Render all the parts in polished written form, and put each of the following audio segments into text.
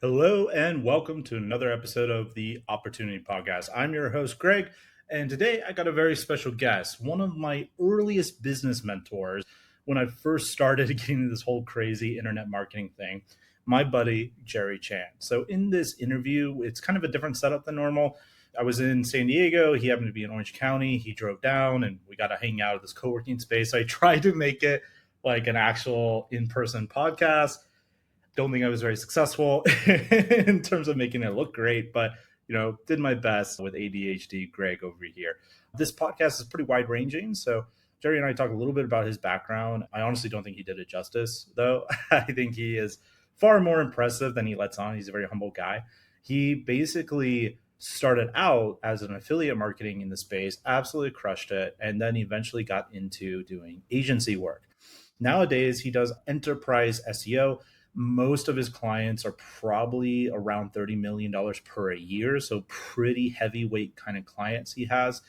Hello and welcome to another episode of the Opportunity Podcast. I'm your host, Greg, and today I got a very special guest, one of my earliest business mentors when I first started getting into this whole crazy internet marketing thing, my buddy, Jerry Chen. So, in this interview, it's kind of a different setup than normal. I was in San Diego. He happened to be in Orange County. He drove down and we got to hang out at this co working space. I tried to make it like an actual in person podcast. Don't think I was very successful in terms of making it look great, but did my best with ADHD Greg over here. This podcast is pretty wide ranging, so Jerry and I talk a little bit about his background. I honestly don't think he did it justice, though. I think he is far more impressive than he lets on. He's a very humble guy. He basically started out as an affiliate marketing in the space, absolutely crushed it, and then eventually got into doing agency work. Nowadays, he does enterprise SEO. Most of his clients are probably around $30 million per year. So pretty heavyweight kind of clients he has.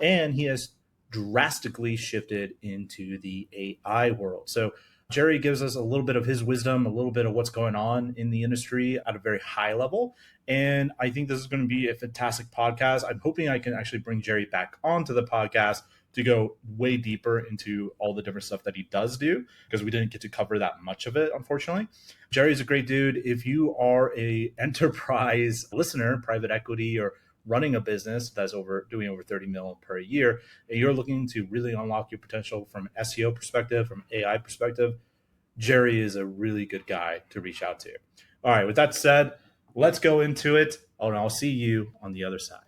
And he has drastically shifted into the AI world. So Jerry gives us a little bit of his wisdom, a little bit of what's going on in the industry at a very high level. And I think this is going to be a fantastic podcast. I'm hoping I can actually bring Jerry back onto the podcast to go way deeper into all the different stuff that he does do, because we didn't get to cover that much of it, unfortunately. Jerry's a great dude. If you are a enterprise listener, private equity, or running a business that's doing over 30 mil per year, and you're looking to really unlock your potential from an SEO perspective, from AI perspective, Jerry is a really good guy to reach out to. All right, with that said, let's go into it, and I'll see you on the other side.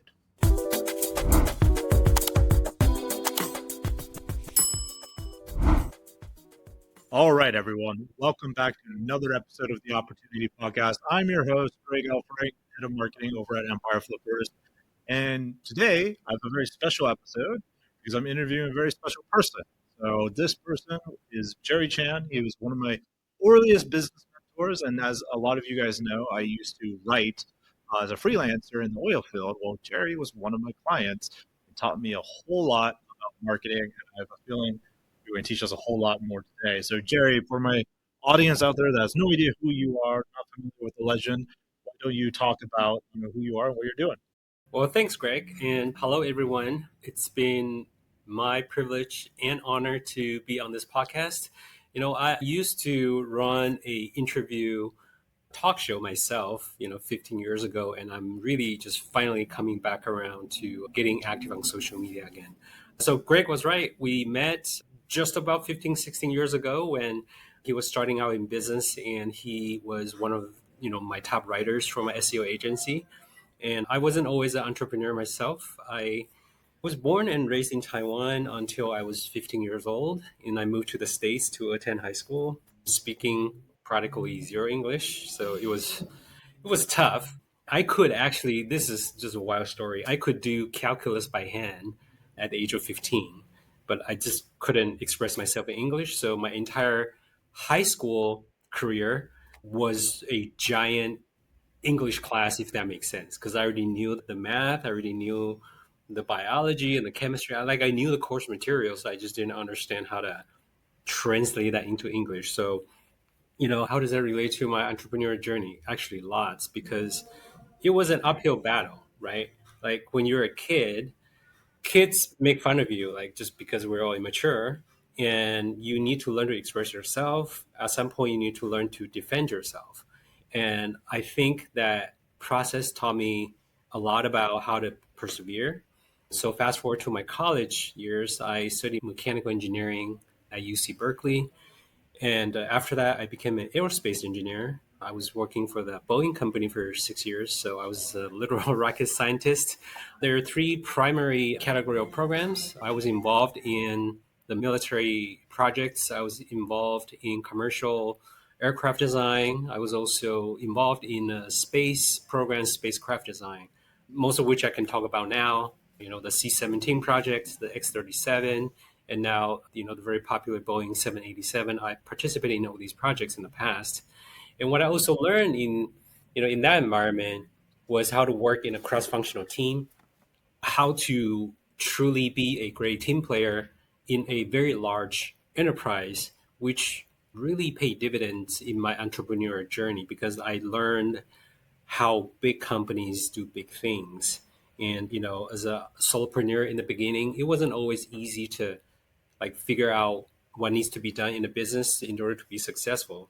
All right, everyone. Welcome back to another episode of the Opportunity Podcast. I'm your host, Greg Elfrink, Head of Marketing over at Empire Flippers. And today I have a very special episode because I'm interviewing a very special person. So this person is Jerry Chen. He was one of my earliest business mentors. And as a lot of you guys know, I used to write as a freelancer in the oil field. Well, Jerry was one of my clients. He taught me a whole lot about marketing. And I have a feeling you're going to teach us a whole lot more today. So, Jerry, for my audience out there that has no idea who you are, not familiar with the legend, why don't you talk about who you are and what you're doing? Well, thanks, Greg, and hello, everyone. It's been my privilege and honor to be on this podcast. I used to run a interview talk show myself, 15 years ago, and I'm really just finally coming back around to getting active on social media again. So Greg was right. We met just about 15, 16 years ago when he was starting out in business, and he was one of, my top writers from my SEO agency. And I wasn't always an entrepreneur myself. I was born and raised in Taiwan until I was 15 years old, and I moved to the States to attend high school, speaking practically zero English. So it was tough. I could actually, this is just a wild story. I could do calculus by hand at the age of 15, but I just couldn't express myself in English. So my entire high school career was a giant English class, if that makes sense, because I already knew the math, I already knew the biology and the chemistry. I knew the course materials. I just didn't understand how to translate that into English. So, how does that relate to my entrepreneurial journey? Actually, lots, because it was an uphill battle, right? Like when you're a kid, kids make fun of you, like just because we're all immature, and you need to learn to express yourself. At some point, you need to learn to defend yourself. And I think that process taught me a lot about how to persevere. So fast forward to my college years, I studied mechanical engineering at UC Berkeley. And after that, I became an aerospace engineer. I was working for the Boeing company for 6 years, so I was a literal rocket scientist. There are three primary category of programs. I was involved in the military projects. I was involved in commercial aircraft design. I was also involved in space programs, spacecraft design, most of which I can talk about now. The C-17 project, the X-37, and now, the very popular Boeing 787. I participated in all these projects in the past. And what I also learned in that environment was how to work in a cross-functional team, how to truly be a great team player in a very large enterprise, which really paid dividends in my entrepreneurial journey because I learned how big companies do big things. And, as a solopreneur in the beginning, it wasn't always easy to like figure out what needs to be done in a business in order to be successful.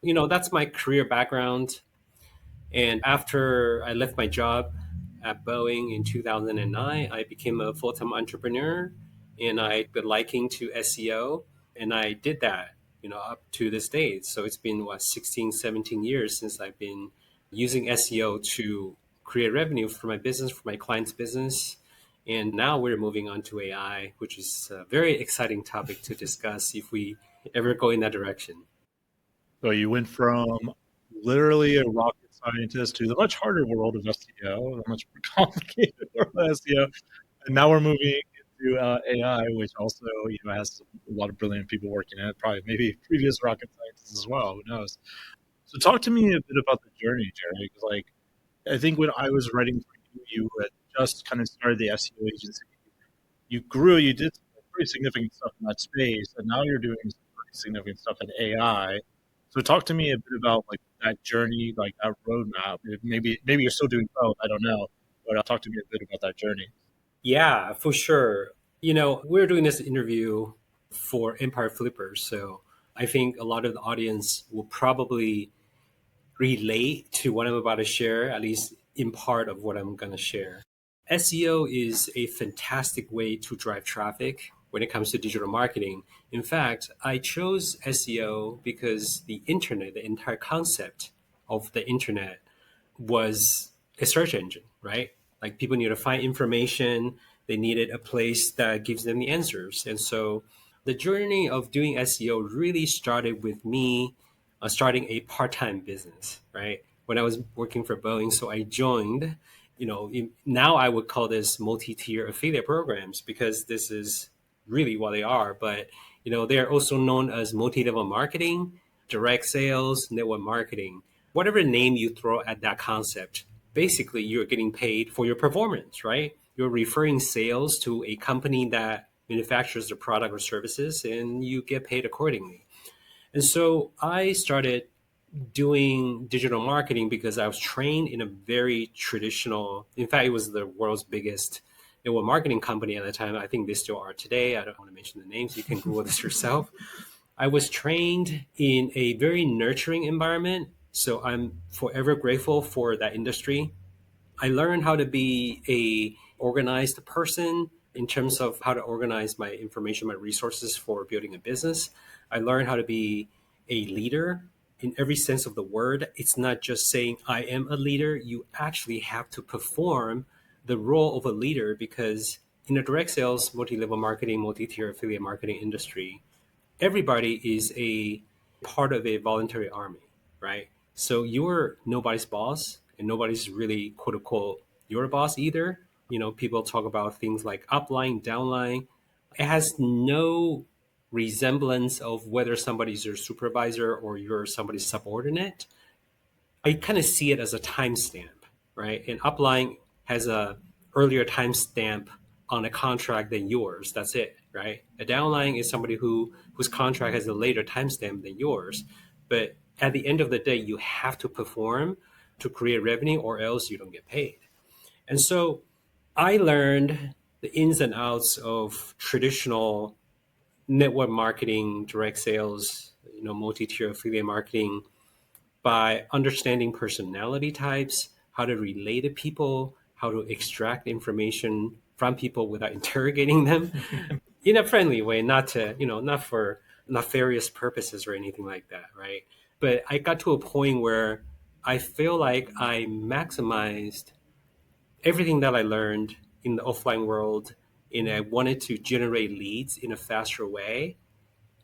That's my career background. And after I left my job at Boeing in 2009, I became a full time entrepreneur and I took a liking to SEO. And I did that, up to this day. So it's been, 16, 17 years since I've been using SEO to create revenue for my business, for my clients' business. And now we're moving on to AI, which is a very exciting topic to discuss if we ever go in that direction. So you went from literally a rocket scientist to the much harder world of SEO, the much more complicated world of SEO, and now we're moving into AI, which also has a lot of brilliant people working in it. Probably maybe previous rocket scientists as well. Who knows? So talk to me a bit about the journey, Jerry, because like I think when I was writing for you, you had just kind of started the SEO agency. You grew, you did some pretty significant stuff in that space, and now you're doing some pretty significant stuff in AI. So talk to me a bit about like that journey, like that roadmap. Maybe you're still doing both. I don't know, but talk to me a bit about that journey. Yeah, for sure. We're doing this interview for Empire Flippers. So I think a lot of the audience will probably relate to what I'm about to share, at least in part of what I'm going to share. SEO is a fantastic way to drive traffic when it comes to digital marketing. In fact, I chose SEO because the internet, the entire concept of the internet was a search engine, right? Like people need to find information, they needed a place that gives them the answers. And so the journey of doing SEO really started with me starting a part-time business, right? When I was working for Boeing, so I joined, now I would call this multi-tier affiliate programs because this is really what they are. But, they're also known as multi-level marketing, direct sales, network marketing, whatever name you throw at that concept. Basically, you're getting paid for your performance, right? You're referring sales to a company that manufactures the product or services, and you get paid accordingly. And so I started doing digital marketing because I was trained in a very traditional, in fact, it was the world's biggest network marketing company at the time. I think they still are today. I don't want to mention the names. You can Google this yourself. I was trained in a very nurturing environment. So I'm forever grateful for that industry. I learned how to be a organized person in terms of how to organize my information, my resources for building a business. I learned how to be a leader in every sense of the word. It's not just saying I am a leader. You actually have to perform the role of a leader because in a direct sales, multi-level marketing, multi-tier affiliate marketing industry, everybody is a part of a voluntary army, right? So you're nobody's boss, and nobody's really quote unquote your boss either. People talk about things like upline, downline. It has no resemblance of whether somebody's your supervisor or you're somebody's subordinate. I kind of see it as a timestamp, right? And upline has a earlier timestamp on a contract than yours. That's it, right? A downline is somebody whose contract has a later timestamp than yours. But at the end of the day, you have to perform to create revenue, or else you don't get paid. And so I learned the ins and outs of traditional network marketing, direct sales, multi-tier affiliate marketing by understanding personality types, how to relate to people, how to extract information from people without interrogating them in a friendly way, not to, not for nefarious purposes or anything like that, right? But I got to a point where I feel like I maximized everything that I learned in the offline world, and I wanted to generate leads in a faster way.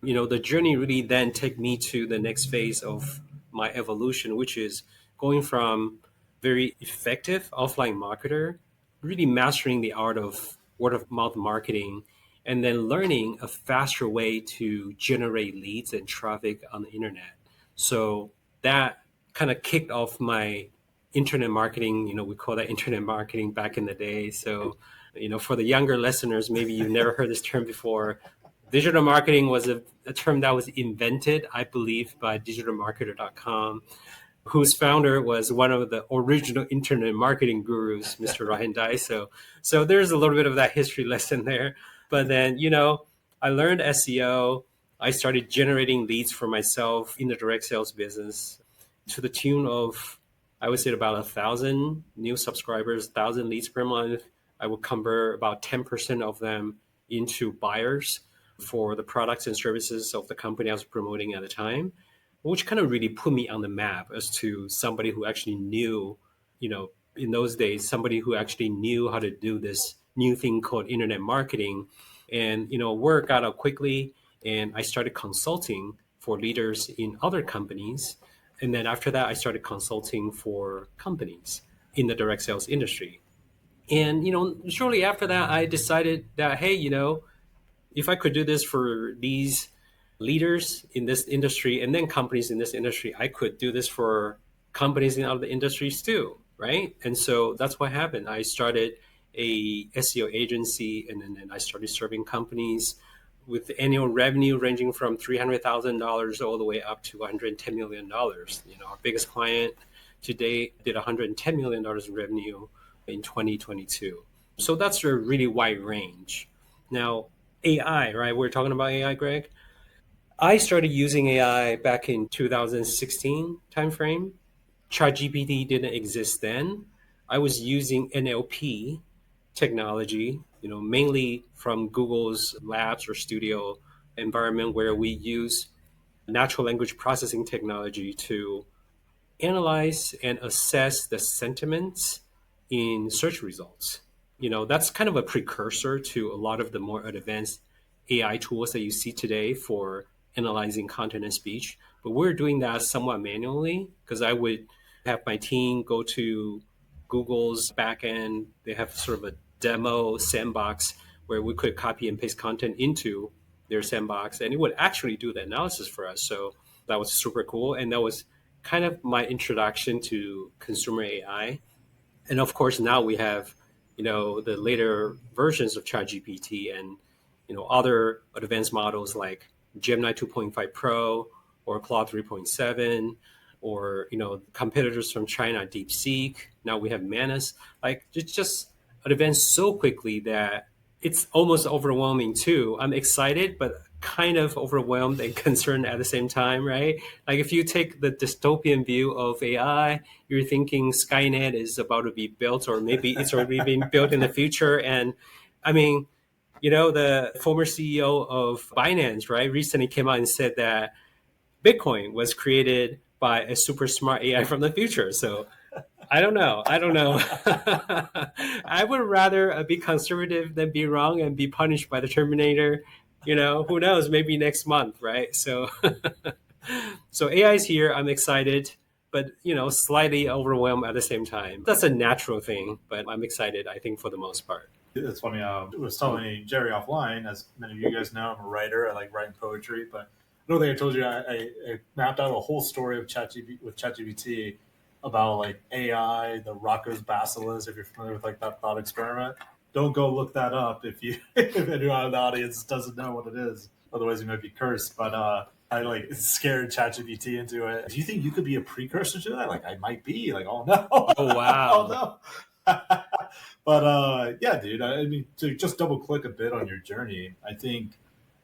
The journey really then took me to the next phase of my evolution, which is going from very effective offline marketer, really mastering the art of word of mouth marketing, and then learning a faster way to generate leads and traffic on the internet. So that kind of kicked off my internet marketing. We call that internet marketing back in the day. So, for the younger listeners, maybe you've never heard this term before. Digital marketing was a term that was invented, I believe, by digitalmarketer.com. whose founder was one of the original internet marketing gurus, Mr. Ryan Dai. So there's a little bit of that history lesson there. But then, I learned SEO. I started generating leads for myself in the direct sales business to the tune of, I would say, about 1,000 new subscribers, 1,000 leads per month. I would convert about 10% of them into buyers for the products and services of the company I was promoting at the time, which kind of really put me on the map as to somebody who actually knew, in those days, somebody who actually knew how to do this new thing called internet marketing. And, word got out quickly, and I started consulting for leaders in other companies. And then after that, I started consulting for companies in the direct sales industry. And, shortly after that, I decided that, hey, if I could do this for these leaders in this industry and then companies in this industry, I could do this for companies in other industries too, right? And so that's what happened. I started a SEO agency, and then I started serving companies with annual revenue ranging from $300,000 all the way up to $110 million. Our biggest client today did $110 million in revenue in 2022. So that's a really wide range. Now, AI, right? We're talking about AI, Greg. I started using AI back in 2016 timeframe. ChatGPT didn't exist then. I was using NLP technology, mainly from Google's labs or studio environment where we use natural language processing technology to analyze and assess the sentiments in search results. That's kind of a precursor to a lot of the more advanced AI tools that you see today for analyzing content and speech. But we're doing that somewhat manually because I would have my team go to Google's backend. They have sort of a demo sandbox where we could copy and paste content into their sandbox, and it would actually do the analysis for us. So that was super cool. And that was kind of my introduction to consumer AI. And of course, now we have, the later versions of ChatGPT and, other advanced models like Gemini 2.5 Pro or Claude 3.7 or, competitors from China, DeepSeek. Now we have Manus. Like, it's just advanced so quickly that it's almost overwhelming too. I'm excited, but kind of overwhelmed and concerned at the same time, right? Like if you take the dystopian view of AI, you're thinking Skynet is about to be built, or maybe it's already being built in the future. And I mean, the former CEO of Binance, right, recently came out and said that Bitcoin was created by a super smart AI from the future. So I don't know. I don't know. I would rather be conservative than be wrong and be punished by the Terminator. Who knows? Maybe next month, right? So, so AI is here. I'm excited, but slightly overwhelmed at the same time. That's a natural thing, but I'm excited. I think for the most part. It's funny. I was telling Jerry offline, as many of you guys know, I'm a writer. I like writing poetry, but I don't think I told you I mapped out a whole story of ChatGPT about like AI, the Rocco's Bacillus. If you're familiar with like that thought experiment, don't go look that up if anyone in the audience doesn't know what it is. Otherwise, you might be cursed. But I like scared ChatGPT into it. Do you think you could be a precursor to that? Like I might be. Like oh no, Oh wow, oh no. But yeah, dude. I mean, to just double click a bit on your journey, I think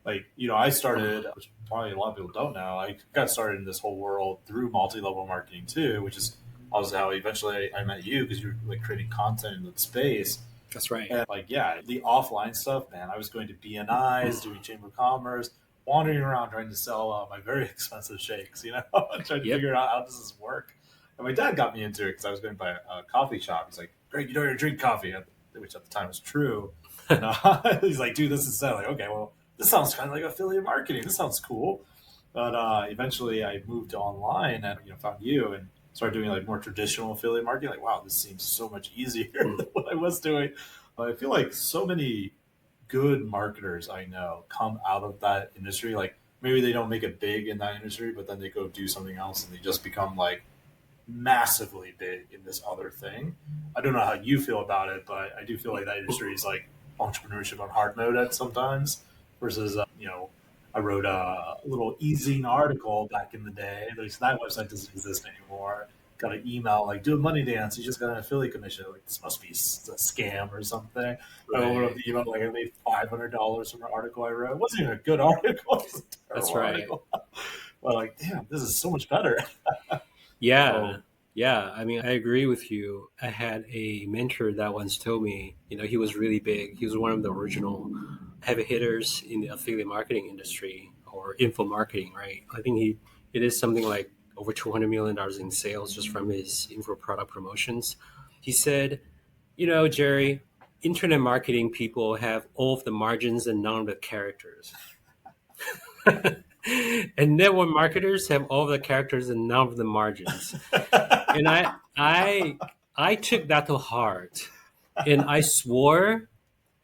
like I started, which probably a lot of people don't know, I got started in this whole world through multi-level marketing too, which is also how eventually I met you because you were like creating content in the space. That's right. And like yeah, the offline stuff, man, I was going to BNIs, doing chamber of commerce, wandering around trying to sell my very expensive shakes, trying to figure out how does this work. And my dad got me into it because I was going to buy a coffee shop. He's like, "Great, you don't even drink coffee," which at the time was true. And he's like, "Dude, this is like okay, well, this sounds kind of like affiliate marketing. This sounds cool." But eventually, I moved to online and found you and started doing like more traditional affiliate marketing. Like, wow, this seems so much easier than what I was doing. But I feel like so many good marketers I know come out of that industry. Like maybe they don't make it big in that industry, but then they go do something else and they just become like massively big in this other thing. I don't know how you feel about it, but I do feel like that industry is like entrepreneurship on hard mode at sometimes versus I wrote a little e-zine article back in the day. There's that website doesn't exist anymore. Got an email like, do a money dance. You just got an affiliate commission. Like, this must be a scam or something. I opened up Right. the email like I made $500 from an article I wrote. It wasn't even a good article. It was a That's terrible right. article. But like, damn, this is so much better. Yeah. So Yeah. I mean, I agree with you. I had a mentor that once told me, he was really big. He was one of the original heavy hitters in the affiliate marketing industry or info marketing, right? I think it is something like over $200 million in sales just from his info product promotions. He said, Jerry, internet marketing people have all of the margins and none of the characters. And network marketers have all the characters and none of the margins. And I took that to heart. And I swore,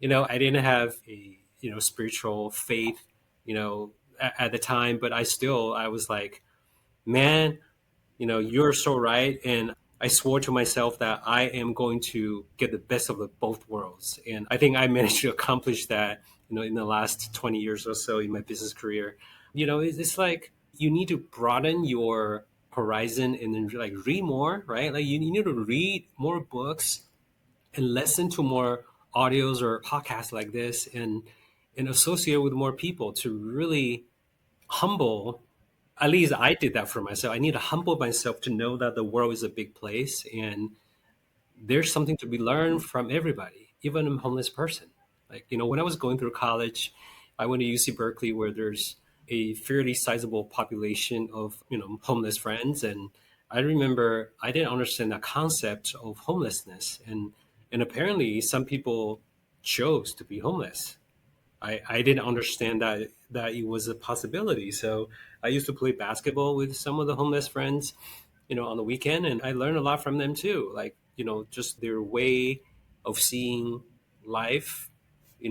I didn't have a, spiritual faith, at the time, but I was like, man, you're so right. And I swore to myself that I am going to get the best of the both worlds. And I think I managed to accomplish that, in the last 20 years or so in my business career. It's like you need to broaden your horizon and then like read more, right? Like you need to read more books and listen to more audios or podcasts like this and associate with more people to really humble. At least I did that for myself. I need to humble myself to know that the world is a big place and there's something to be learned from everybody, even a homeless person. Like, when I was going through college, I went to UC Berkeley where there's a fairly sizable population of, homeless friends. And I remember I didn't understand the concept of homelessness. And apparently some people chose to be homeless. I didn't understand that it was a possibility. So I used to play basketball with some of the homeless friends, on the weekend, and I learned a lot from them too. Like, just their way of seeing life,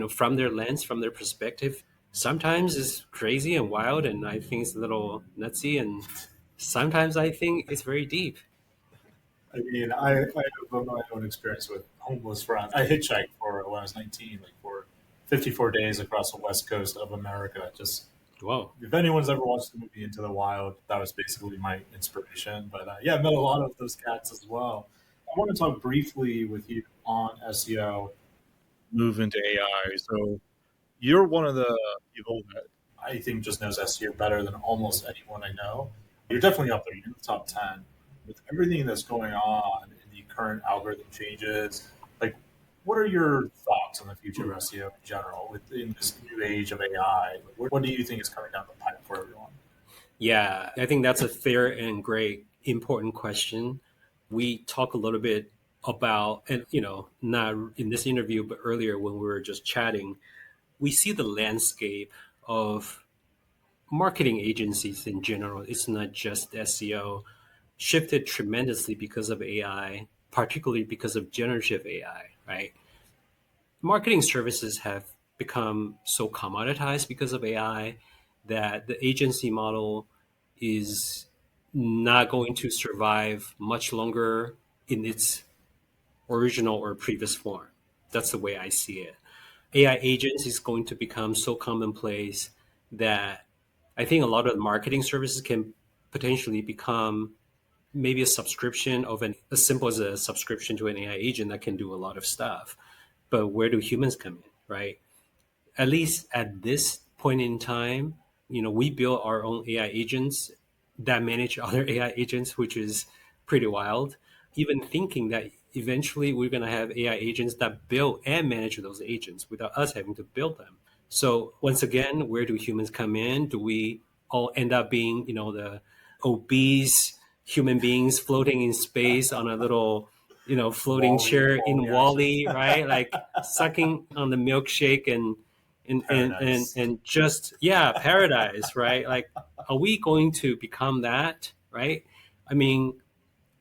from their lens, from their perspective. Sometimes is crazy and wild, and I think it's a little nutsy, and sometimes I think it's very deep. I mean, I have my own experience with homeless friends. I hitchhiked for when I was 19, like for 54 days across the west coast of America. Just Whoa. if anyone's ever watched the movie Into the Wild, that was basically my inspiration. But yeah, I met a lot of those cats as well. I want to talk briefly with you on SEO. Move into AI. So you're one of the people that I think just knows SEO better than almost anyone I know. You're definitely up there. You're in the top 10. With everything that's going on in the current algorithm changes, like what are your thoughts on the future of SEO in general within this new age of AI? What do you think is coming down the pipe for everyone? Yeah, I think that's a fair and great important question. We talk a little bit about, and not in this interview, but earlier when we were just chatting, we see the landscape of marketing agencies in general. It's not just SEO, shifted tremendously because of AI, particularly because of generative AI, right? Marketing services have become so commoditized because of AI that the agency model is not going to survive much longer in its original or previous form. That's the way I see it. AI agents is going to become so commonplace that I think a lot of the marketing services can potentially become maybe a subscription of as simple as a subscription to an AI agent that can do a lot of stuff. But where do humans come in, right? At least at this point in time, we build our own AI agents that manage other AI agents, which is pretty wild. Even thinking that eventually we're going to have AI agents that build and manage those agents without us having to build them. So once again, where do humans come in? Do we all end up being, the obese human beings floating in space on a little, floating chair in Wally action. Wally, right? Like sucking on the milkshake Paradise. and just, yeah, paradise, right? Like, are we going to become that, right? I mean,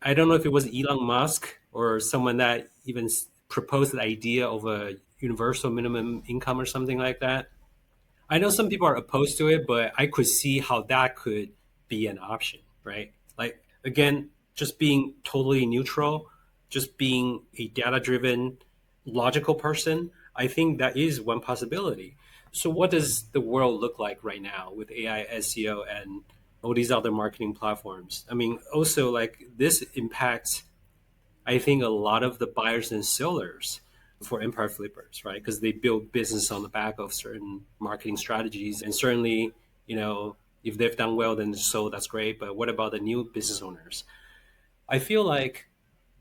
I don't know if it was Elon Musk or someone that even proposed the idea of a universal minimum income or something like that. I know some people are opposed to it, but I could see how that could be an option, right? Like, again, just being totally neutral, just being a data driven, logical person, I think that is one possibility. So what does the world look like right now with AI, SEO, and all these other marketing platforms? I mean, also like this impacts, I think, a lot of the buyers and sellers for Empire Flippers, right? Because they build business on the back of certain marketing strategies. And certainly, you know, if they've done well, then so that's great. But what about the new business owners? I feel like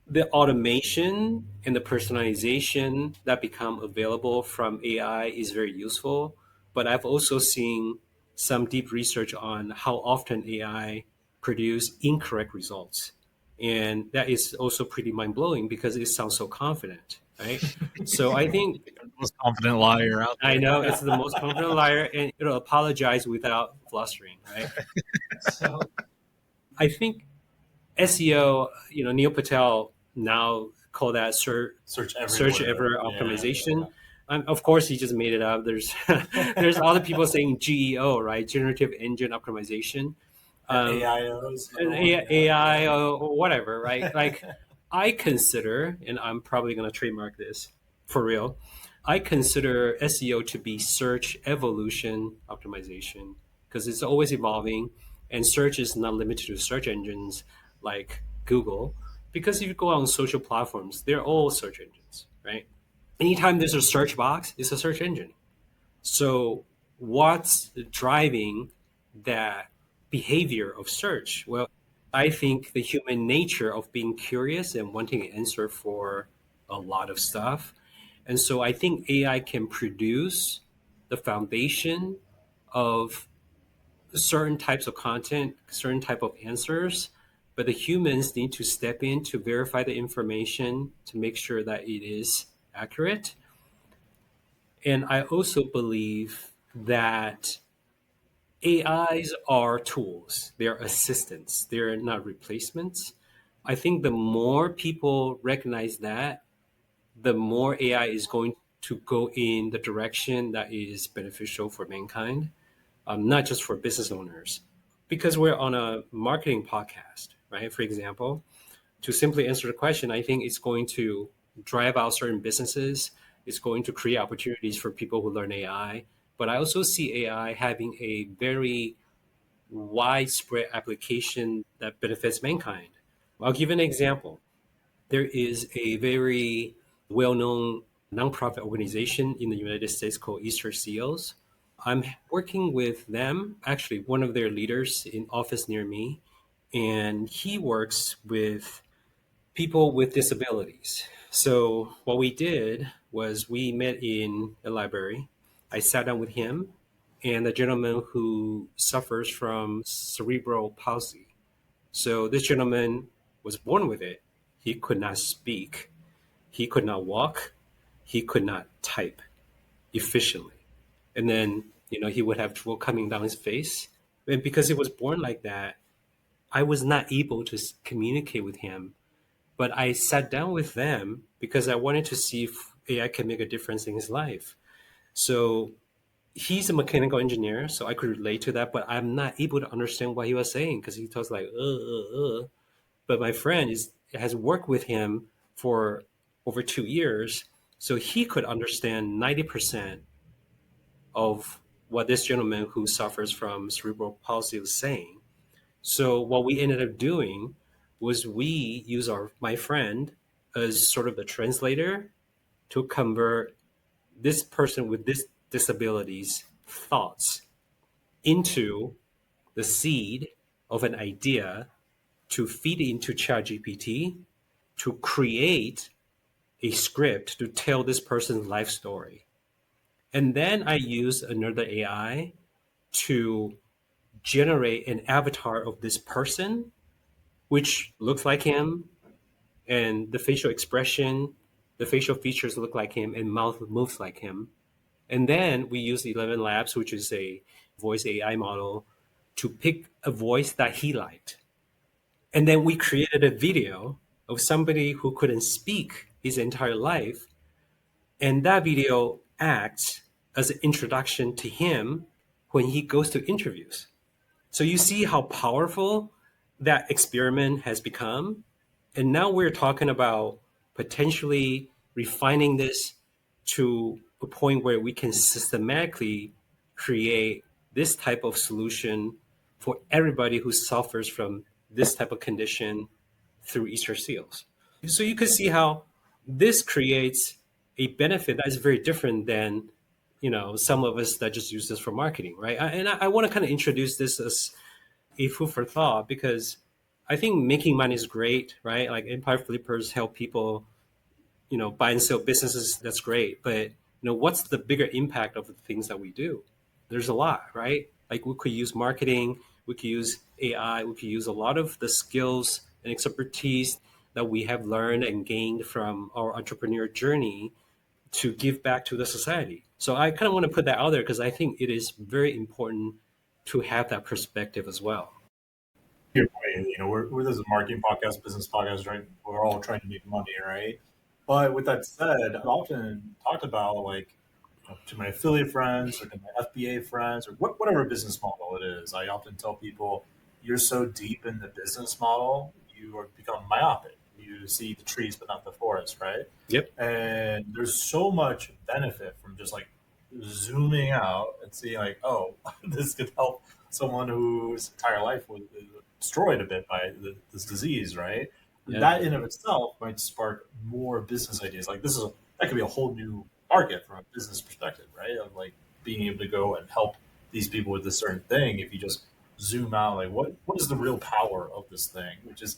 the automation and the personalization that become available from AI is very useful. But I've also seen some deep research on how often AI produce incorrect results. And that is also pretty mind blowing because it sounds so confident, right? So I think The most confident liar out I there. know it's the most confident liar and it'll apologize without flustering, right? So I think SEO, Neil Patel now call that search Everywhere. ever Yeah. optimization. Of course, he just made it up. There's there's other people saying GEO, right? Generative Engine Optimization, AIOs. AI or whatever, right? Like I consider, and I'm probably going to trademark this for real. I consider SEO to be search evolution optimization because it's always evolving, and search is not limited to search engines like Google. Because if you go on social platforms, they're all search engines, right? Anytime there's a search box, it's a search engine. So, what's driving that behavior of search? Well, I think the human nature of being curious and wanting an answer for a lot of stuff. And so, I think AI can produce the foundation of certain types of content, certain type of answers, but the humans need to step in to verify the information to make sure that it is accurate. And I also believe that AIs are tools, they're assistants, they're not replacements. I think the more people recognize that, the more AI is going to go in the direction that is beneficial for mankind, not just for business owners. Because we're on a marketing podcast, right? For example, to simply answer the question, I think it's going to drive out certain businesses. It's going to create opportunities for people who learn AI. But I also see AI having a very widespread application that benefits mankind. I'll give an example. There is a very well known nonprofit organization in the United States called Easter Seals. I'm working with them, actually, one of their leaders in office near me, and he works with people with disabilities. So what we did was we met in a library. I sat down with him and a gentleman who suffers from cerebral palsy. So this gentleman was born with it. He could not speak. He could not walk. He could not type efficiently. And then, he would have drool coming down his face. And because he was born like that, I was not able to communicate with him, but I sat down with them because I wanted to see if AI can make a difference in his life. So he's a mechanical engineer, so I could relate to that, but I'm not able to understand what he was saying because he talks like, But my friend has worked with him for over 2 years, so he could understand 90% of what this gentleman who suffers from cerebral palsy was saying. So what we ended up doing was we use my friend as sort of the translator to convert this person with this disabilities thoughts into the seed of an idea to feed into ChatGPT to create a script to tell this person's life story. And then I use another AI to generate an avatar of this person, which looks like him, and the facial expression, the facial features look like him, and mouth moves like him. And then we use 11 Labs, which is a voice AI model, to pick a voice that he liked. And then we created a video of somebody who couldn't speak his entire life. And that video acts as an introduction to him when he goes to interviews. So you see how powerful that experiment has become. And now we're talking about potentially refining this to a point where we can systematically create this type of solution for everybody who suffers from this type of condition through Easter seals. So you can see how this creates a benefit that is very different than some of us that just use this for marketing, right? I want to kind of introduce this as a food for thought because I think making money is great, right? Like Empire Flippers help people buy and sell businesses. That's great, but what's the bigger impact of the things that we do? There's a lot, right? Like we could use marketing, we could use AI, we could use a lot of the skills and expertise that we have learned and gained from our entrepreneur journey to give back to the society. So I kind of want to put that out there because I think it is very important to have that perspective as well. Your point, we're this is a marketing podcast, business podcast, right? We're all trying to make money, right? But with that said, I've often talked about like to my affiliate friends or to my FBA friends or whatever business model it is. I often tell people, you're so deep in the business model, you are become myopic. You see the trees but not the forest, right? Yep. And there's so much benefit from just like zooming out and seeing like, oh, this could help someone whose entire life was destroyed a bit by this disease, right? Yeah. That in of itself might spark more business ideas. Like that could be a whole new market from a business perspective, right? Of like being able to go and help these people with this certain thing. If you just zoom out, like what is the real power of this thing? Which is,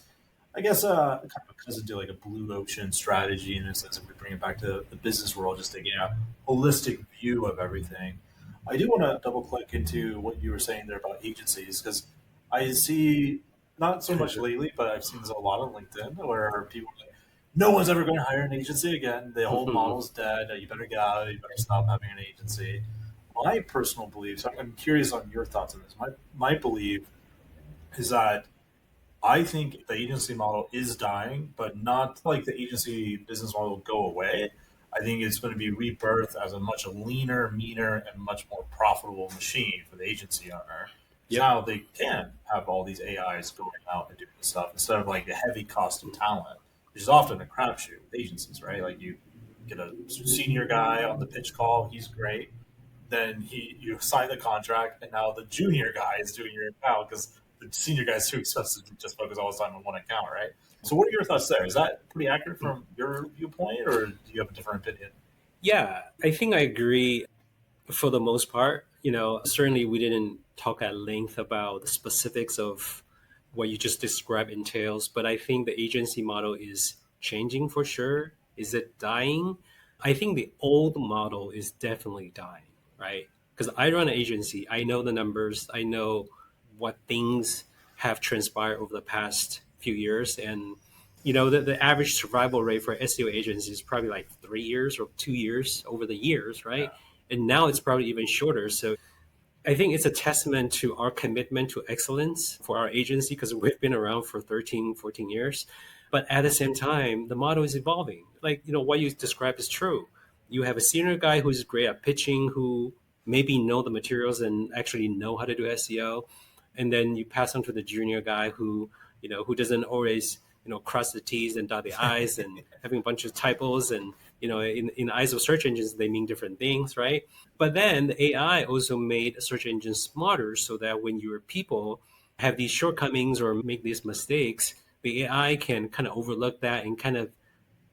I guess, kind of a cousin to like a blue ocean strategy in a sense. If we bring it back to the business world, just taking a holistic view of everything. I do want to double click into what you were saying there about agencies because I see not so much lately, but I've seen this a lot on LinkedIn where people are like, no one's ever going to hire an agency again. The whole model's dead. You better get out. You better stop having an agency. My personal belief, so I'm curious on your thoughts on this. My belief is that I think the agency model is dying, but not like the agency business model will go away. I think it's going to be rebirthed as a much leaner, meaner, and much more profitable machine for the agency owner. Because Yep. now they can have all these AIs going out and doing this stuff instead of like the heavy cost of talent, which is often a crapshoot with agencies, right? Like you get a senior guy on the pitch call, he's great. Then you sign the contract, and now the junior guy is doing your account because the senior guy is too expensive to just focus all his time on one account, right? So, what are your thoughts there? Is that pretty accurate from your viewpoint, or do you have a different opinion? Yeah, I think I agree for the most part. Certainly we didn't talk at length about the specifics of what you just described entails, but I think the agency model is changing for sure. Is it dying? I think the old model is definitely dying, right? Because I run an agency, I know the numbers, I know what things have transpired over the past few years, and the average survival rate for SEO agencies is probably like 3 years or 2 years over the years, right? And now it's probably even shorter. So I think it's a testament to our commitment to excellence for our agency because we've been around for 13, 14 years. But at the same time, the model is evolving. Like, what you described is true. You have a senior guy who's great at pitching, who maybe know the materials and actually know how to do SEO. And then you pass on to the junior guy who doesn't always, cross the T's and dot the I's and having a bunch of typos. And, in the eyes of search engines, they mean different things, right? But then the AI also made search engines smarter so that when your people have these shortcomings or make these mistakes, the AI can kind of overlook that and kind of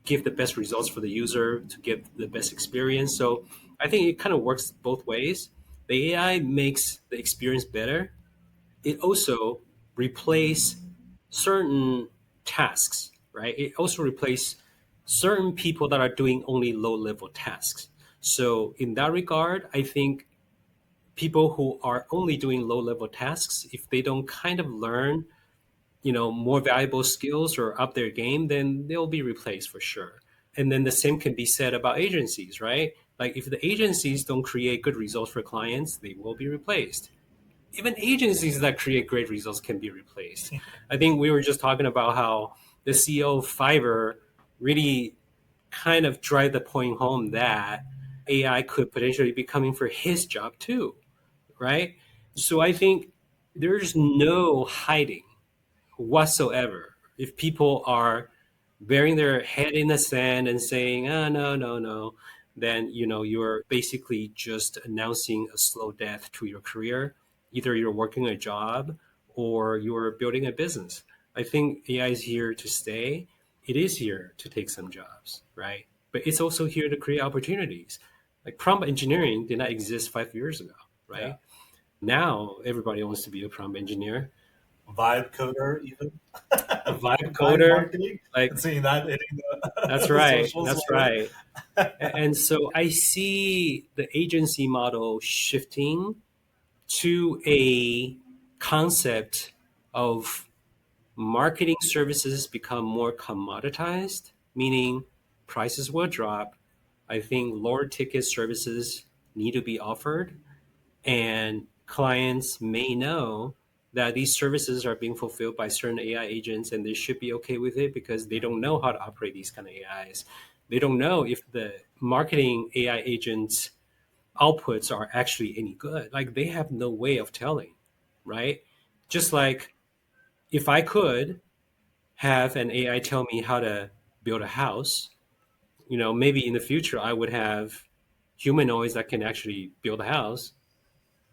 give the best results for the user to get the best experience. So I think it kind of works both ways. The AI makes the experience better. It also replace certain tasks, right? It also replace certain people that are doing only low level tasks. So in that regard, I think people who are only doing low level tasks, if they don't kind of learn, more valuable skills or up their game, then they'll be replaced for sure. And then the same can be said about agencies, right? Like if the agencies don't create good results for clients, they will be replaced. Even agencies that create great results can be replaced. I think we were just talking about how the CEO of Fiverr really kind of drive the point home that AI could potentially be coming for his job too, right? So I think there's no hiding whatsoever if people are burying their head in the sand and saying, "Oh no, no, no, then you're basically just announcing a slow death to your career. Either you're working a job or you're building a business. I think AI is here to stay. It is here to take some jobs, right? But it's also here to create opportunities. Like prompt engineering did not exist 5 years ago, Yeah. right? Now everybody wants to be a prompt engineer, Vibe coder, even a vibe vibe coder. marketing, and Like seeing that hitting that's the right, socials that's lately. right. And so I see the agency model shifting to a concept of marketing services become more commoditized, meaning prices will drop. I think lower ticket services need to be offered, and clients may know that these services are being fulfilled by certain AI agents and they should be okay with it because they don't know how to operate these kind of AIs. They don't know if the marketing AI agents outputs are actually any good. Like they have no way of telling, right? Just like if I could have an AI tell me how to build a house, maybe in the future I would have humanoids that can actually build a house,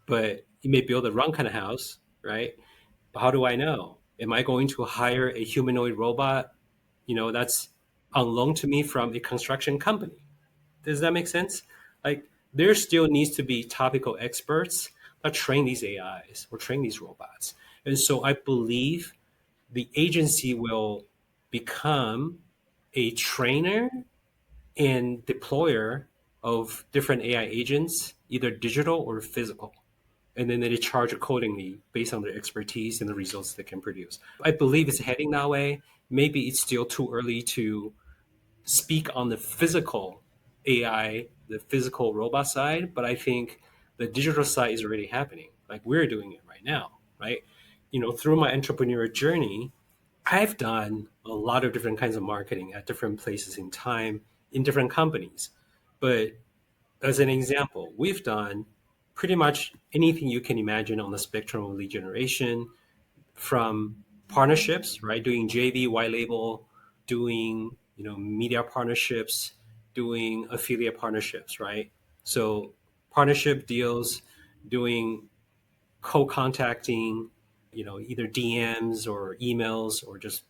but you may build the wrong kind of house, right? How do I know? Am I going to hire a humanoid robot, that's on loan to me from a construction company? Does that make sense? Like there still needs to be topical experts that train these AIs or train these robots. And so I believe the agency will become a trainer and deployer of different AI agents, either digital or physical. And then they charge accordingly based on their expertise and the results they can produce. I believe it's heading that way. Maybe it's still too early to speak on the physical AI, the physical robot side, but I think the digital side is already happening. Like we're doing it right now, right? Through my entrepreneurial journey, I've done a lot of different kinds of marketing at different places in time in different companies. But as an example, we've done pretty much anything you can imagine on the spectrum of lead generation, from partnerships, right? Doing JV, white label, doing, media partnerships, doing affiliate partnerships, right? So partnership deals, doing co-contacting, either DMs or emails or just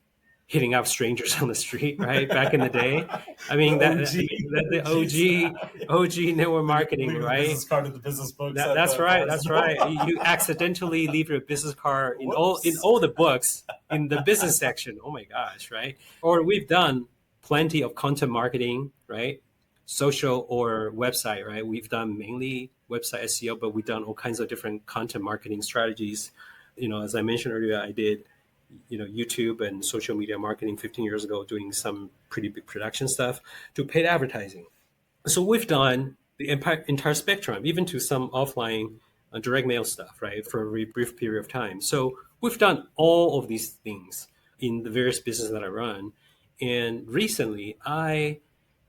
hitting up strangers on the street, right? Back in the day. I The mean that I OG, mean that the OG OG style. OG network marketing, Leaving the right? business card in the business books That, at that's the right. Barnes That's and Noble. right. You accidentally leave your business card in Whoops. all the books in the business section. Oh my gosh, right? Or we've done plenty of content marketing, right? Social or website, right? We've done mainly website SEO, but we've done all kinds of different content marketing strategies. As I mentioned earlier, I did YouTube and social media marketing 15 years ago, doing some pretty big production stuff to paid advertising. So we've done the entire spectrum, even to some offline direct mail stuff, right, for a very brief period of time. So we've done all of these things in the various businesses that I run. And recently, I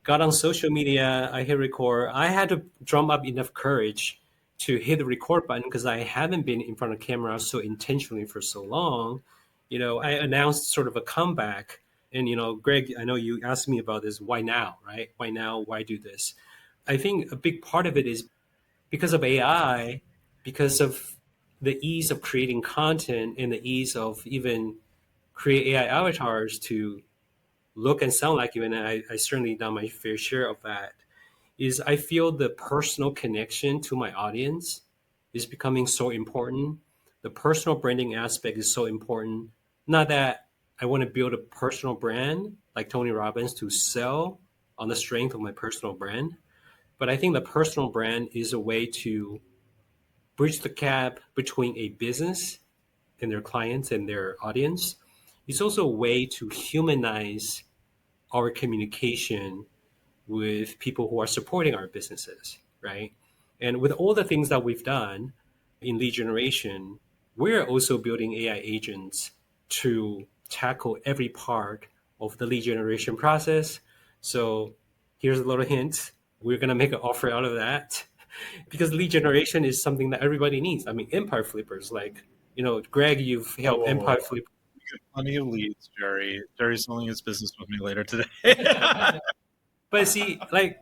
got on social media, I hit record. I had to drum up enough courage to hit the record button because I haven't been in front of camera so intentionally for so long. I announced sort of a comeback. And, Greg, I know you asked me about this. Why now, right? Why now? Why do this? I think a big part of it is because of AI, because of the ease of creating content and the ease of even create AI avatars to look and sound like you. And I certainly done my fair share of that. Is I feel the personal connection to my audience is becoming so important. The personal branding aspect is so important. Not that I want to build a personal brand like Tony Robbins to sell on the strength of my personal brand, but I think the personal brand is a way to bridge the gap between a business and their clients and their audience. It's also a way to humanize our communication with people who are supporting our businesses, right? And with all the things that we've done in lead generation, we're also building AI agents to tackle every part of the lead generation process. So here's a little hint. We're going to make an offer out of that because lead generation is something that everybody needs. I mean, empire flippers, like, Greg, you've Whoa, helped whoa, empire whoa. flip. You get plenty of leads, Jerry. Jerry's selling his business with me later today. But see, like,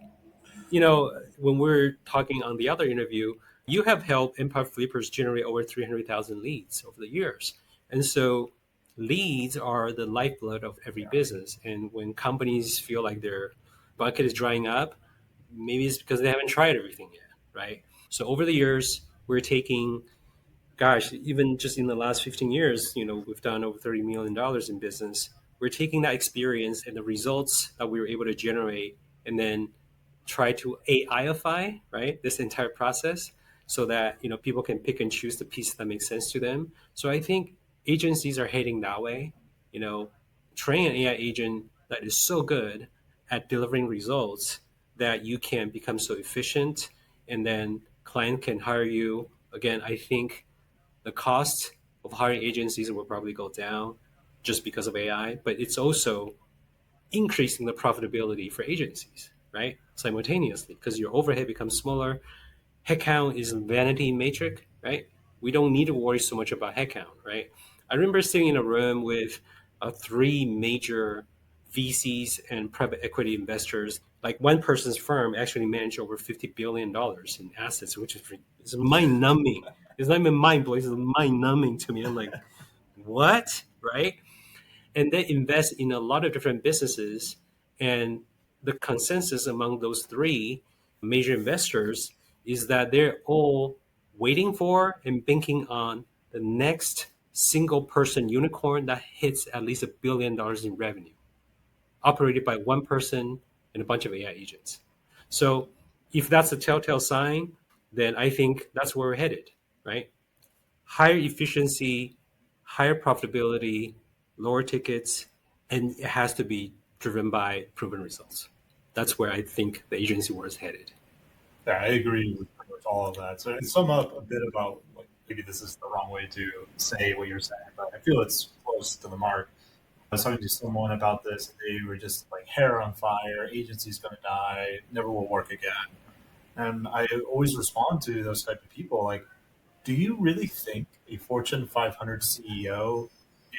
when we're talking on the other interview, you have helped Empire Flippers generate over 300,000 leads over the years. And so leads are the lifeblood of every business. And when companies feel like their bucket is drying up, maybe it's because they haven't tried everything yet, right? So over the years, we're taking, gosh, even just in the last 15 years, we've done over $30 million in business. We're taking that experience and the results that we were able to generate and then try to AIify, right, this entire process so that, people can pick and choose the piece that makes sense to them. So I think agencies are heading that way. You know, train an AI agent that is so good at delivering results that you can become so efficient and then client can hire you. Again, I think the cost of hiring agencies will probably go down just because of AI, but it's also increasing the profitability for agencies, right? Simultaneously, because your overhead becomes smaller. Headcount is a vanity metric, right? We don't need to worry so much about headcount, right? I remember sitting in a room with three major VCs and private equity investors. Like one person's firm actually managed over $50 billion in assets, which is mind numbing. It's not even mind blowing; it's mind numbing to me. I'm like, what, right? And they invest in a lot of different businesses. And the consensus among those three major investors is that they're all waiting for and banking on the next single person unicorn that hits at least $1 billion in revenue, operated by one person and a bunch of AI agents. So if that's a telltale sign, then I think that's where we're headed, right? Higher efficiency, higher profitability, lower tickets, and it has to be driven by proven results. That's where I think the agency world is headed. Yeah, I agree with pretty much all of that. So, to sum up a bit about, like, maybe this is the wrong way to say what you're saying, but I feel it's close to the mark. I was talking to someone about this, and they were just like, hair on fire, agency's going to die, never will work again. And I always respond to those type of people like, do you really think a Fortune 500 CEO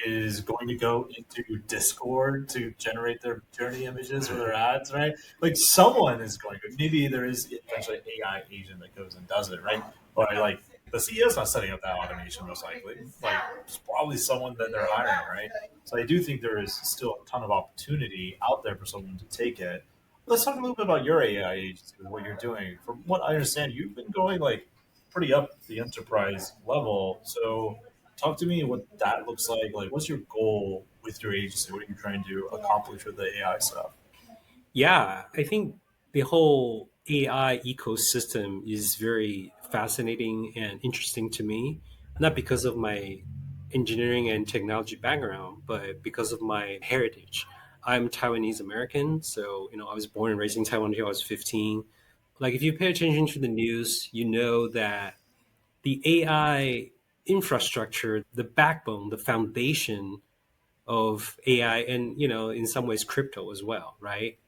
is going to go into Discord to generate their journey images or their ads, right? Like someone is going to. Maybe there is eventually an AI agent that goes and does it, right? Or like the CEO's not setting up that automation most likely. Like it's probably someone that they're hiring, right? So I do think there is still a ton of opportunity out there for someone to take it. Let's talk a little bit about your AI agency and what you're doing. From what I understand, you've been going like pretty up the enterprise level. So talk to me what that looks like. Like, what's your goal with your agency? What are you trying to accomplish with the AI stuff? Yeah, I think the whole AI ecosystem is very fascinating and interesting to me, not because of my engineering and technology background, but because of my heritage. I'm Taiwanese American, so I was born and raised in Taiwan until I was 15. Like if you pay attention to the news, you know that the AI infrastructure, the backbone, the foundation of AI, and in some ways crypto as well, right?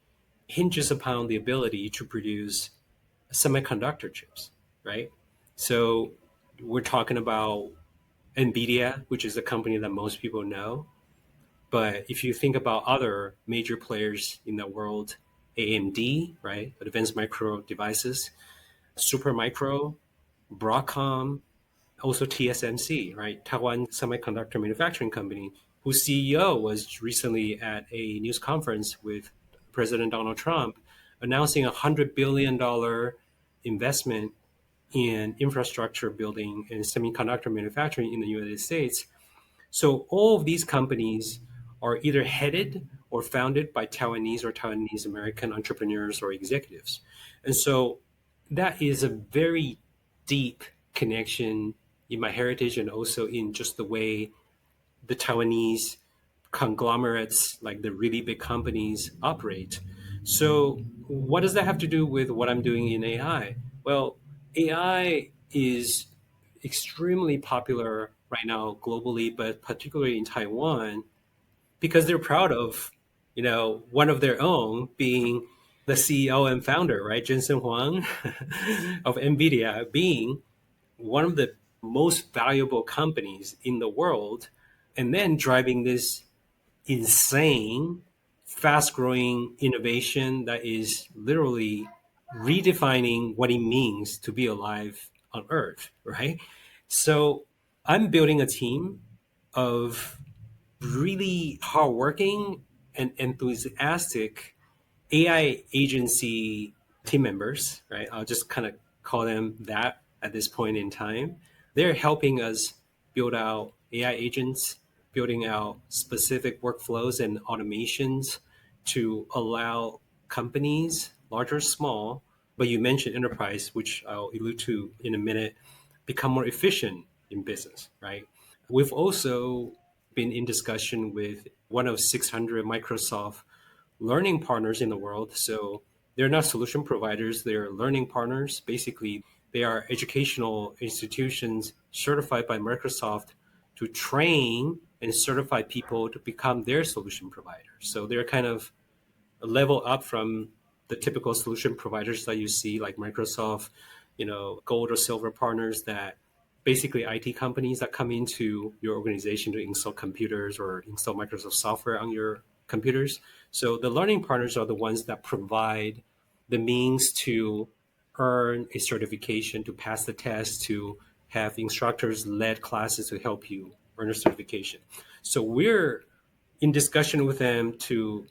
Hinges upon the ability to produce semiconductor chips, right? So we're talking about Nvidia, which is a company that most people know. But if you think about other major players in the world, AMD, right? Advanced Micro Devices, Supermicro, Broadcom, also TSMC, right? Taiwan Semiconductor Manufacturing Company, whose CEO was recently at a news conference with President Donald Trump announcing $100 billion investment in infrastructure building and semiconductor manufacturing in the United States. So all of these companies are either headed or founded by Taiwanese or Taiwanese American entrepreneurs or executives. And so that is a very deep connection in my heritage and also in just the way the Taiwanese conglomerates, like the really big companies, operate. So, what does that have to do with what I'm doing in AI? Well, AI is extremely popular right now globally, but particularly in Taiwan, because they're proud of, one of their own being the CEO and founder, right, Jensen Huang of NVIDIA, being one of the most valuable companies in the world, and then driving this insane, fast growing innovation that is literally redefining what it means to be alive on Earth, right? So I'm building a team of really hardworking and enthusiastic AI agency team members, right? I'll just kind of call them that at this point in time. They're helping us build out AI agents, building out specific workflows and automations to allow companies, large or small, but you mentioned enterprise, which I'll allude to in a minute, become more efficient in business, right? We've also been in discussion with one of 600 Microsoft learning partners in the world. So they're not solution providers, they're learning partners. Basically, they are educational institutions certified by Microsoft to train and certify people to become their solution providers. So they're kind of a level up from the typical solution providers that you see, like Microsoft, gold or silver partners that basically IT companies that come into your organization to install computers or install Microsoft software on your computers. So the learning partners are the ones that provide the means to earn a certification, to pass the test, to have instructors led classes to help you earn a certification. So we're in discussion with them to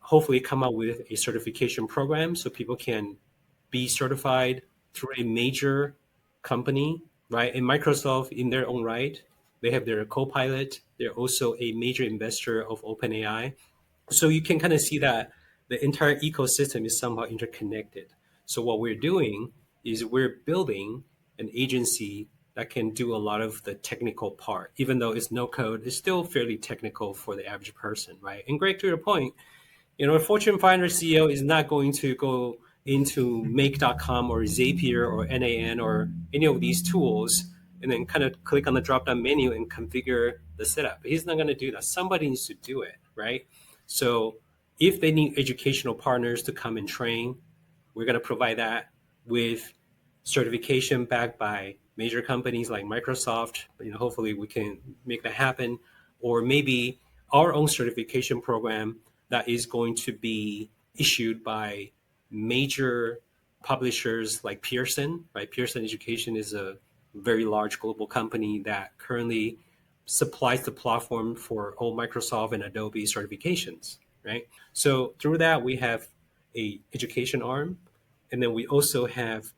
hopefully come up with a certification program so people can be certified through a major company, right? And Microsoft, in their own right, they have their Copilot. They're also a major investor of OpenAI. So you can kind of see that the entire ecosystem is somehow interconnected. So what we're doing is we're building an agency that can do a lot of the technical part, even though it's no code, it's still fairly technical for the average person, right? And Greg, to your point, a Fortune 500 CEO is not going to go into make.com or Zapier or NAN or any of these tools and then kind of click on the drop down menu and configure the setup. He's not going to do that. Somebody needs to do it, right? So if they need educational partners to come and train, we're going to provide that with certification backed by major companies like Microsoft. Hopefully we can make that happen, or maybe our own certification program that is going to be issued by major publishers like Pearson. Right, Pearson Education is a very large global company that currently supplies the platform for all Microsoft and Adobe certifications. Right, so through that we have a education arm, and then we also have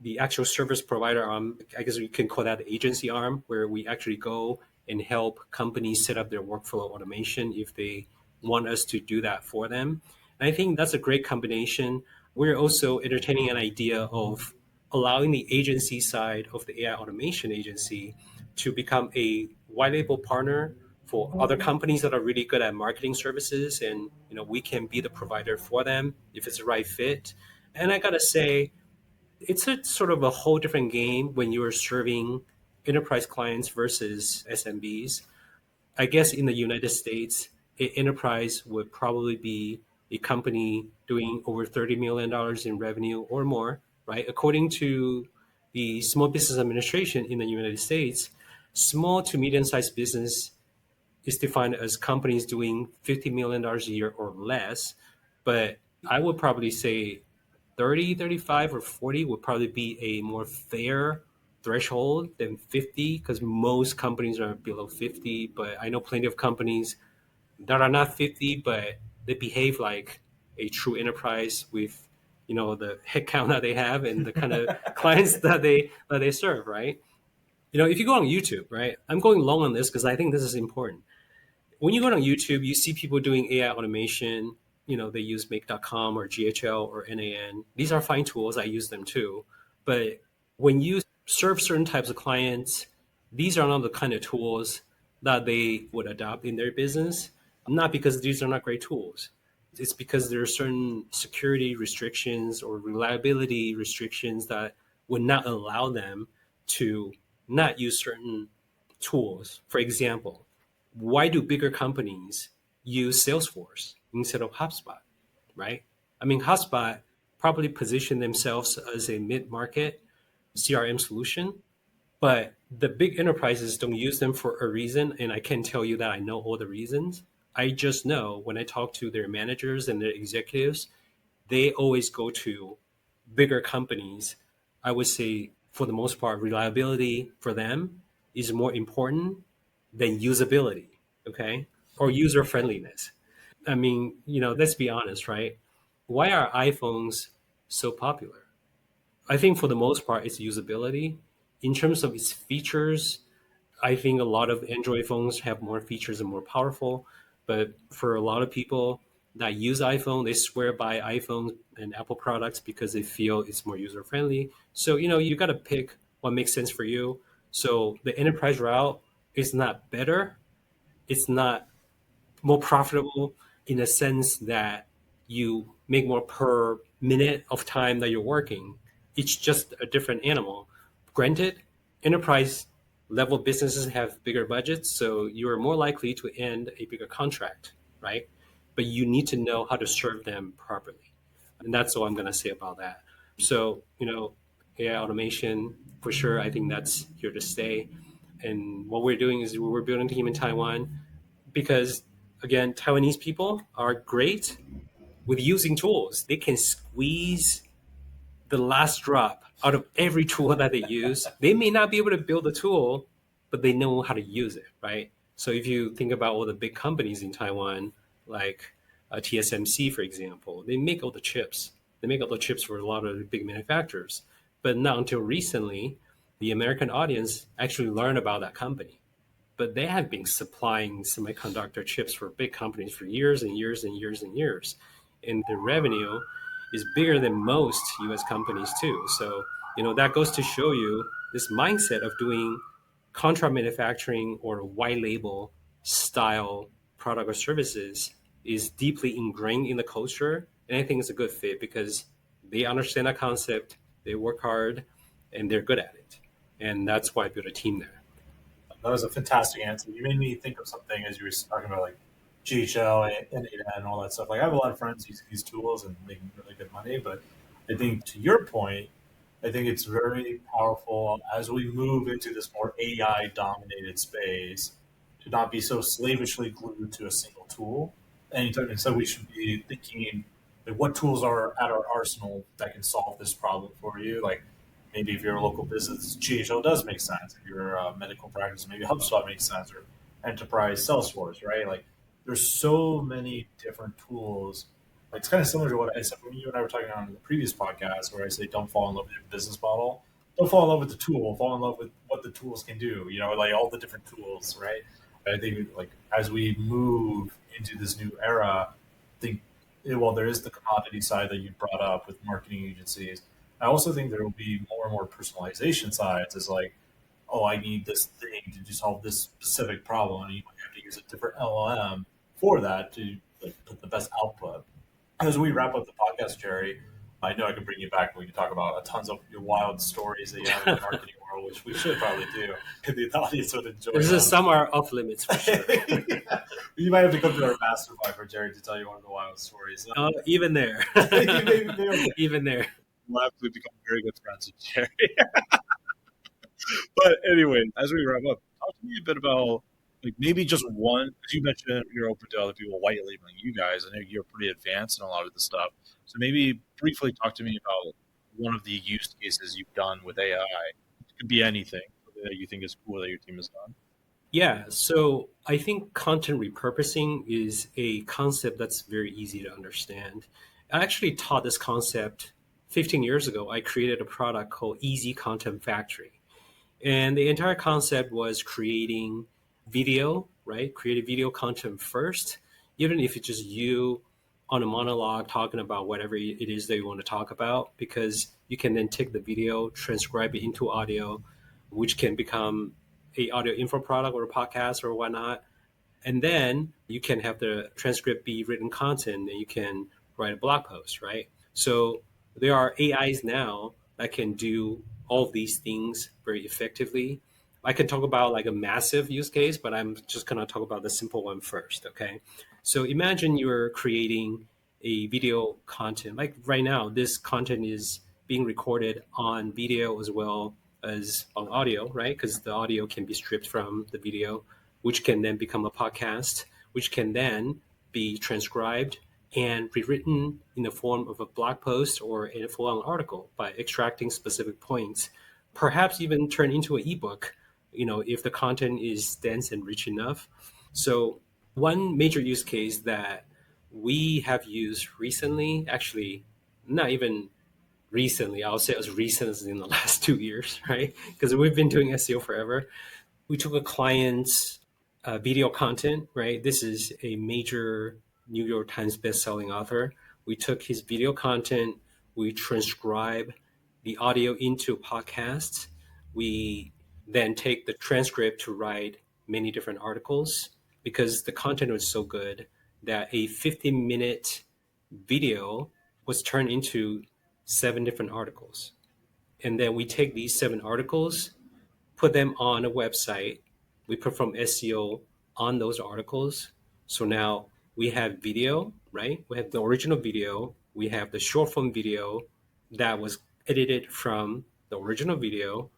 the actual service provider arm. I guess we can call that the agency arm, where we actually go and help companies set up their workflow automation if they want us to do that for them. And I think that's a great combination. We're also entertaining an idea of allowing the agency side of the AI automation agency to become a white label partner for other companies that are really good at marketing services, and we can be the provider for them if it's the right fit. And I gotta say, it's a sort of a whole different game when you are serving enterprise clients versus SMBs. I guess in the United States, an enterprise would probably be a company doing over $30 million in revenue or more, right? According to the Small Business Administration in the United States, small to medium sized business is defined as companies doing $50 million a year or less. But I would probably say 30, 35, or 40 would probably be a more fair threshold than 50, because most companies are below 50. But I know plenty of companies that are not 50, but they behave like a true enterprise with the headcount that they have and the kind of clients that they serve, right? If you go on YouTube, right? I'm going long on this because I think this is important. When you go on YouTube, you see people doing AI automation. They use make.com or GHL or NAN. These are fine tools. I use them too. But when you serve certain types of clients, these are not the kind of tools that they would adopt in their business. Not because these are not great tools. It's because there are certain security restrictions or reliability restrictions that would not allow them to not use certain tools. For example, why do bigger companies use Salesforce instead of HubSpot, right? I mean, HubSpot probably position themselves as a mid-market CRM solution, but the big enterprises don't use them for a reason. And I can't tell you that I know all the reasons. I just know when I talk to their managers and their executives, they always go to bigger companies, I would say for the most part, reliability for them is more important than usability, okay, or user friendliness. I mean, let's be honest, right? Why are iPhones so popular? I think for the most part, it's usability. In terms of its features, I think a lot of Android phones have more features and more powerful. But for a lot of people that use iPhone, they swear by iPhone and Apple products because they feel it's more user friendly. So, you got to pick what makes sense for you. So the enterprise route is not better. It's not more profitable in a sense that you make more per minute of time that you're working. It's just a different animal. Granted, enterprise level businesses have bigger budgets, so you are more likely to end a bigger contract, right? But you need to know how to serve them properly. And that's all I'm going to say about that. So, AI automation, for sure, I think that's here to stay. And what we're doing is we're building a team in Taiwan because again, Taiwanese people are great with using tools. They can squeeze the last drop out of every tool that they use. They may not be able to build a tool, but they know how to use it, right? So if you think about all the big companies in Taiwan, like TSMC, for example, they make all the chips. They make all the chips for a lot of the big manufacturers. But not until recently, the American audience actually learned about that company, but they have been supplying semiconductor chips for big companies for years and years and years and years. And their revenue is bigger than most US companies too. So, that goes to show you this mindset of doing contract manufacturing or white label style product or services is deeply ingrained in the culture. And I think it's a good fit because they understand that concept, they work hard, and they're good at it. And that's why I built a team there. That was a fantastic answer. You made me think of something as you were talking about like GHL and ADA and all that stuff. Like I have a lot of friends using these tools and making really good money, but I think to your point, I think it's very powerful as we move into this more AI dominated space to not be so slavishly glued to a single tool. And so we should be thinking like what tools are at our arsenal that can solve this problem for you. Like maybe if you're a local business, GHO does make sense. If you're a medical practice, maybe HubSpot makes sense, or enterprise Salesforce, right? Like there's so many different tools. Like, it's kind of similar to what I said when you and I were talking on the previous podcast, where I say don't fall in love with your business model, don't fall in love with the tool, fall in love with what the tools can do. Like all the different tools, right? I think like as we move into this new era, I think well there is the commodity side that you brought up with marketing agencies. I also think there will be more and more personalization sides. Is like, oh, I need this thing to just solve this specific problem, and you might have to use a different LLM for that to like put the best output. As we wrap up the podcast, Jerry, I know I can bring you back and we can talk about tons of your wild stories that you have in the marketing world, which we should probably do. The audience would enjoy This is that. some are off limits for sure. Yeah. You might have to come to our mastermind for Jerry to tell you one of the wild stories. Even there, Maybe even there. we'll have to become very good friends with Jerry. But anyway, as we wrap up, talk to me a bit about like maybe just one. As you mentioned, you're open to other people white labeling you guys. I know you're pretty advanced in a lot of this stuff. So maybe briefly talk to me about one of the use cases you've done with AI. It could be anything that you think is cool that your team has done. Yeah, so I think content repurposing is a concept that's very easy to understand. I actually taught this concept 15 years ago. I created a product called Easy Content Factory. And the entire concept was creating video, right? Create video content first, even if it's just you on a monologue talking about whatever it is that you want to talk about, because you can then take the video, transcribe it into audio, which can become a audio info product or a podcast or whatnot. And then you can have the transcript be written content and you can write a blog post, right? So there are AIs now that can do all of these things very effectively. I can talk about like a massive use case, but I'm just going to talk about the simple one first, okay? So imagine you're creating a video content. Like right now, this content is being recorded on video as well as on audio, right? Because the audio can be stripped from the video, which can then become a podcast, which can then be transcribed and rewritten in the form of a blog post or in a full-on article by extracting specific points, perhaps even turn into an ebook, if the content is dense and rich enough. So one major use case that we have used recently, actually not even recently, I'll say as recent as in the last 2 years, right? Because we've been doing SEO forever. We took a client's video content, right? This is a major New York Times best-selling author. We took his video content, we transcribe the audio into podcasts. We then take the transcript to write many different articles because the content was so good that a 50-minute video was turned into 7 different articles. And then we take these 7 articles, put them on a website. We perform SEO on those articles. So now we have video, right? We have the original video. We have the short form video that was edited from the original video.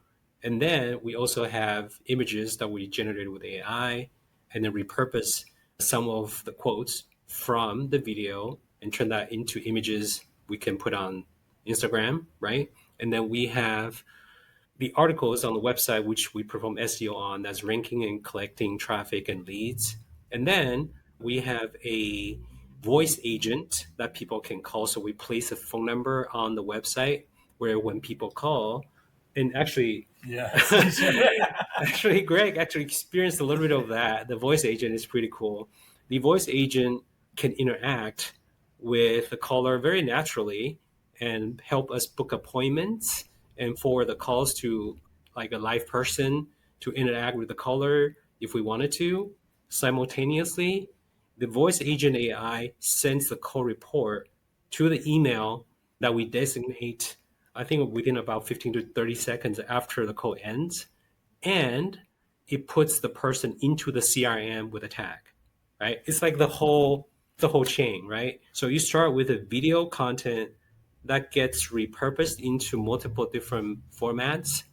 And then we also have images that we generated with AI and then repurpose some of the quotes from the video and turn that into images we can put on Instagram, right? And then we have the articles on the website, which we perform SEO on, that's ranking and collecting traffic and leads. And then we have a voice agent that people can call. So we place a phone number on the website where when people call, and actually, Yes. actually, Greg actually experienced a little bit of that. The voice agent is pretty cool. The voice agent can interact with the caller very naturally and help us book appointments and for the calls to like a live person to interact with the caller if we wanted to. Simultaneously, the voice agent AI sends the call report to the email that we designate, I think within about 15 to 30 seconds after the call ends. And it puts the person into the CRM with a tag, right? It's like the whole chain, right? So you start with a video content that gets repurposed into multiple different formats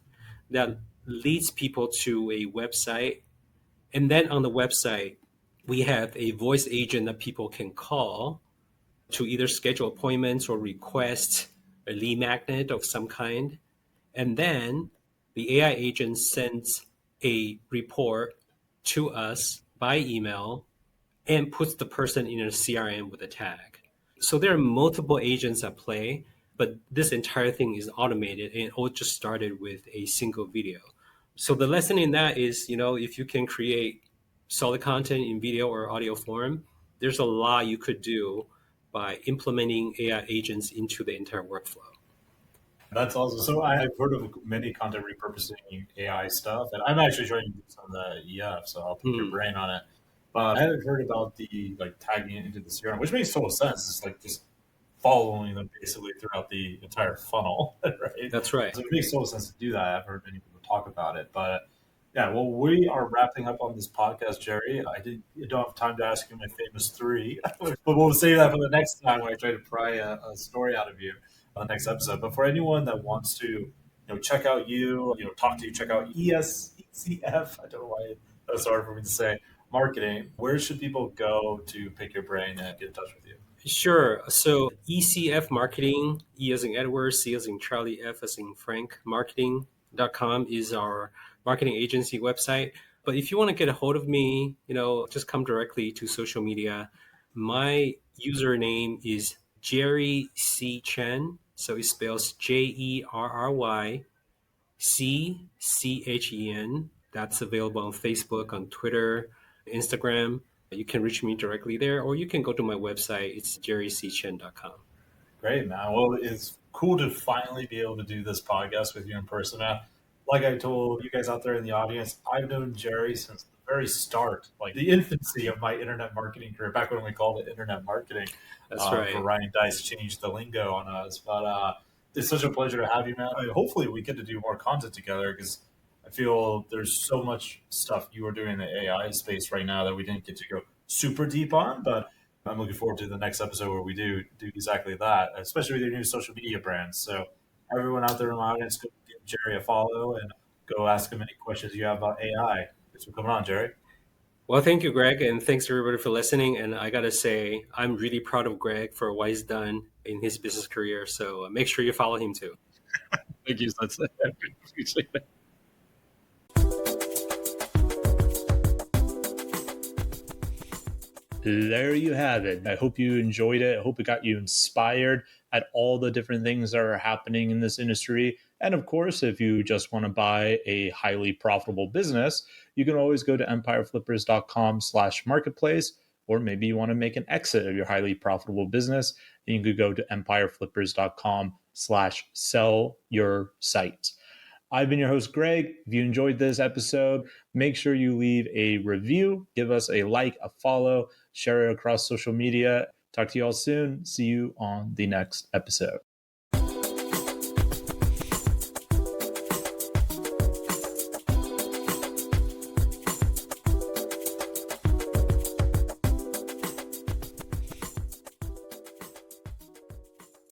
that leads people to a website. And then on the website, we have a voice agent that people can call to either schedule appointments or request a lead magnet of some kind. And then the AI agent sends a report to us by email and puts the person in a CRM with a tag. So there are multiple agents at play, but this entire thing is automated and it all just started with a single video. So the lesson in that is, if you can create solid content in video or audio form, there's a lot you could do by implementing AI agents into the entire workflow. That's awesome. So I've heard of many content repurposing AI stuff, and I'm actually trying to do some of the EF, so I'll pick your Hmm. brain on it. But I haven't heard about the like tagging it into the CRM, which makes total sense. It's like just following them basically throughout the entire funnel, right? That's right. So it makes total sense to do that. I've heard many people talk about it, but yeah. Well, we are wrapping up on this podcast, Jerry. I don't have time to ask you my famous three, but we'll save that for the next time when I try to pry a story out of you on the next episode. But for anyone that wants to, check out you, talk to you, check out ECF. I don't know why that's hard for me to say. Marketing. Where should people go to pick your brain and get in touch with you? Sure. So ECF Marketing, E as in Edward, C as in Charlie, F as in Frank, marketing.com is our marketing agency website. But if you want to get a hold of me, just come directly to social media. My username is Jerry C. Chen. So it spells JerryCchen. That's available on Facebook, on Twitter, Instagram. You can reach me directly there, or you can go to my website. It's jerrycchen.com. Great, man. Well, it's cool to finally be able to do this podcast with you in person. Like I told you guys out there in the audience, I've known Jerry since the very start, like the infancy of my internet marketing career, back when we called it internet marketing. That's For right. Ryan Dice changed the lingo on us. But it's such a pleasure to have you, man. Hopefully, we get to do more content together because I feel there's so much stuff you are doing in the AI space right now that we didn't get to go super deep on. But I'm looking forward to the next episode where we do exactly that, especially with your new social media brands. So everyone out there in my audience, go give Jerry a follow and go ask him any questions you have about AI. Thanks for coming on, Jerry. Well, thank you, Greg, and thanks everybody for listening. And I gotta say, I'm really proud of Greg for what he's done in his business career. So make sure you follow him too. Thank you. That's appreciate it. There you have it. I hope you enjoyed it. I hope it got you inspired at all the different things that are happening in this industry. And of course, if you just want to buy a highly profitable business, you can always go to empireflippers.com/marketplace, or maybe you want to make an exit of your highly profitable business, and you could go to empireflippers.com/sell your site. I've been your host, Greg. If you enjoyed this episode, make sure you leave a review, give us a like, a follow, share it across social media. Talk to you all soon. See you on the next episode.